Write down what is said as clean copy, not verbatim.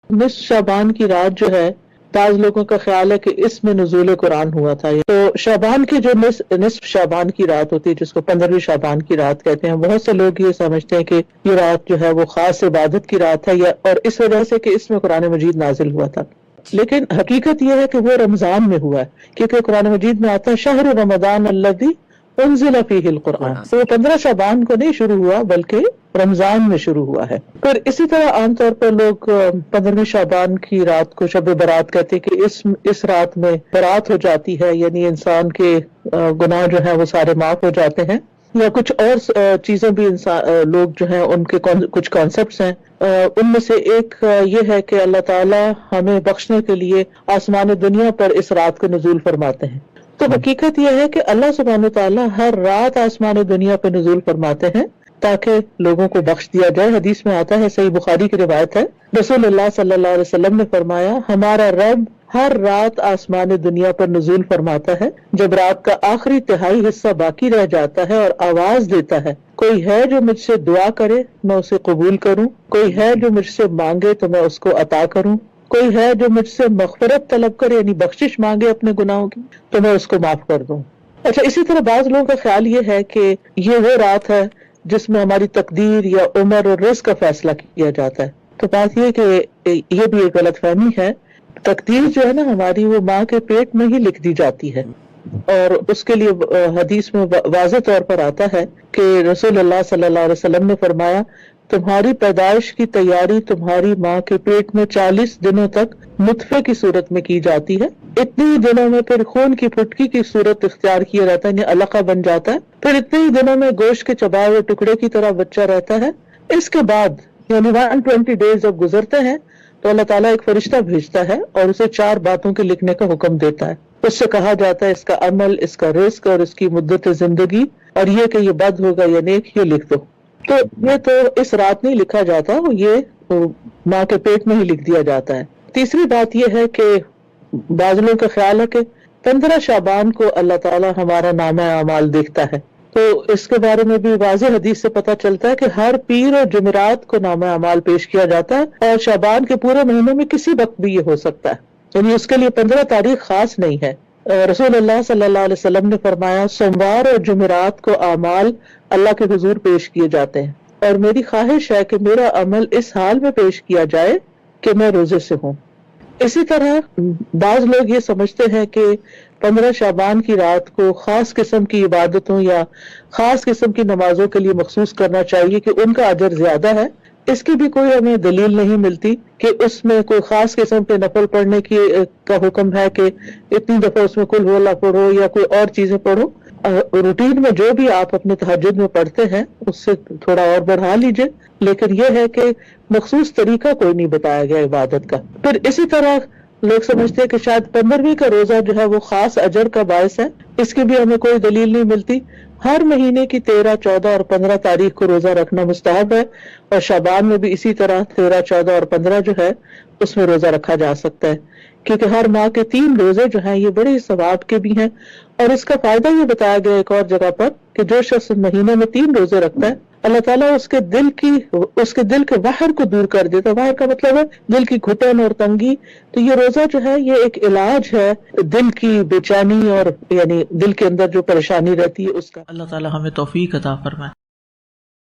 نصف شعبان کی رات جو ہے بعض لوگوں کا خیال ہے کہ اس میں نزول قرآن ہوا تھا. تو شعبان کی جو نصف شعبان کی رات ہوتی ہے جس کو 15ویں شعبان کی رات کہتے ہیں، بہت سے لوگ یہ سمجھتے ہیں کہ یہ رات جو ہے وہ خاص عبادت کی رات ہے، اور اس وجہ سے کہ اس میں قرآن مجید نازل ہوا تھا. لیکن حقیقت یہ ہے کہ وہ رمضان میں ہوا ہے، کیونکہ قرآن مجید میں آتا ہے شہر رمضان الذی انزل فیہ القرآن. تو وہ 15 شعبان کو نہیں شروع ہوا بلکہ رمضان میں شروع ہوا ہے. پھر اسی طرح عام طور پر لوگ 15ویں شعبان کی رات کو شب برات کہتے ہیں کہ اس رات میں برات ہو جاتی ہے، یعنی انسان کے گناہ جو ہیں وہ سارے معاف ہو جاتے ہیں. یا کچھ اور چیزیں بھی لوگ جو ہیں ان کے کچھ کانسیپٹس ہیں. ان میں سے ایک یہ ہے کہ اللہ تعالی ہمیں بخشنے کے لیے آسمان دنیا پر اس رات کو نزول فرماتے ہیں. تو حقیقت یہ ہے کہ اللہ سبحانہ تعالیٰ ہر رات آسمان دنیا پہ نزول فرماتے ہیں تاکہ لوگوں کو بخش دیا جائے. حدیث میں آتا ہے، صحیح بخاری کی روایت ہے، رسول اللہ صلی اللہ علیہ وسلم نے فرمایا ہمارا رب ہر رات آسمان دنیا پر نزول فرماتا ہے. جب رات کا آخری تہائی حصہ باقی رہ جاتا ہے اور آواز دیتا ہے کوئی ہے جو مجھ سے دعا کرے میں اسے قبول کروں، کوئی ہے جو مجھ سے مانگے تو میں اس کو عطا کروں، کوئی ہے جو مجھ سے مغفرت طلب کرے یعنی بخشش مانگے اپنے گناہوں کی تو میں اس کو معاف کر دوں. اچھا، اسی طرح بعض لوگوں کا خیال یہ ہے کہ یہ وہ رات ہے جس میں ہماری تقدیر یا عمر اور رزق کا فیصلہ کیا جاتا ہے. تو بات یہ کہ یہ بھی ایک غلط فہمی ہے. تقدیر جو ہے نا ہماری، وہ ماں کے پیٹ میں ہی لکھ دی جاتی ہے، اور اس کے لیے حدیث میں واضح طور پر آتا ہے کہ رسول اللہ صلی اللہ علیہ وسلم نے فرمایا تمہاری پیدائش کی تیاری تمہاری ماں کے پیٹ میں 40 دنوں تک نطفے کی صورت میں کی جاتی ہے. اتنے ہی دنوں میں پھر خون کی پھٹکی کی صورت اختیار کیا جاتا ہے، یعنی علقہ بن جاتا ہے. پھر اتنے ہی دنوں میں گوشت کے چبائے ہوئے ٹکڑے کی طرح بچہ رہتا ہے. اس کے بعد یعنی 120 ڈیز جب گزرتے ہیں تو اللہ تعالیٰ ایک فرشتہ بھیجتا ہے اور اسے 4 باتوں کے لکھنے کا حکم دیتا ہے. اس سے کہا جاتا ہے اس کا عمل، اس کا رزق اور اس کی مدت زندگی، اور یہ کہ یہ بد ہوگا یا نیک یہ لکھ دو. تو یہ تو اس رات نہیں لکھا جاتا، یہ ماں کے پیٹ میں ہی لکھ دیا جاتا ہے. تیسری بات یہ ہے کہ بعض لوگوں کا خیال ہے کہ 15 شعبان کو اللہ تعالیٰ ہمارا نامہ اعمال دیکھتا ہے. تو اس کے بارے میں بھی واضح حدیث سے پتہ چلتا ہے کہ ہر پیر اور جمعرات کو نامہ اعمال پیش کیا جاتا ہے، اور شعبان کے پورے مہینے میں کسی وقت بھی یہ ہو سکتا ہے، یعنی اس کے لیے 15 تاریخ خاص نہیں ہے. رسول اللہ صلی اللہ علیہ وسلم نے فرمایا سوموار اور جمعرات کو اعمال اللہ کے حضور پیش کیے جاتے ہیں، اور میری خواہش ہے کہ میرا عمل اس حال میں پیش کیا جائے کہ میں روزے سے ہوں. اسی طرح بعض لوگ یہ سمجھتے ہیں کہ 15 شعبان کی رات کو خاص قسم کی عبادتوں یا خاص قسم کی نمازوں کے لیے مخصوص کرنا چاہیے کہ ان کا اجر زیادہ ہے. اس کی بھی کوئی ہمیں دلیل نہیں ملتی کہ اس میں کوئی خاص قسم کے نفل پڑھنے کا حکم ہے کہ اتنی دفعہ اس میں قل هو اللہ پڑھو یا کوئی اور چیزیں پڑھو. روٹین میں جو بھی آپ اپنے تہجد میں پڑھتے ہیں اس سے تھوڑا اور بڑھا لیجئے، لیکن یہ ہے کہ مخصوص طریقہ کوئی نہیں بتایا گیا عبادت کا. پھر اسی طرح لوگ سمجھتے ہیں کہ شاید 15ویں کا روزہ جو ہے وہ خاص اجر کا باعث ہے. اس کی بھی ہمیں کوئی دلیل نہیں ملتی. ہر مہینے کی 13، 14 اور 15 تاریخ کو روزہ رکھنا مستحب ہے، اور شعبان میں بھی اسی طرح 13، 14 اور 15 جو ہے اس میں روزہ رکھا جا سکتا ہے، کیونکہ ہر ماہ کے 3 روزے جو ہیں یہ بڑے ثواب کے بھی ہیں. اور اس کا فائدہ یہ بتایا گیا ایک اور جگہ پر کہ جو شخص مہینے میں 3 روزے رکھتا ہے اللہ تعالیٰ اس کے دل کے وحر کو دور کر دیتا ہے. وحر کا مطلب ہے دل کی گھٹن اور تنگی. تو یہ روزہ جو ہے یہ ایک علاج ہے دل کی بے چینی اور یعنی دل کے اندر جو پریشانی رہتی ہے اس کا. اللہ تعالیٰ ہمیں توفیق عطا فرمائے.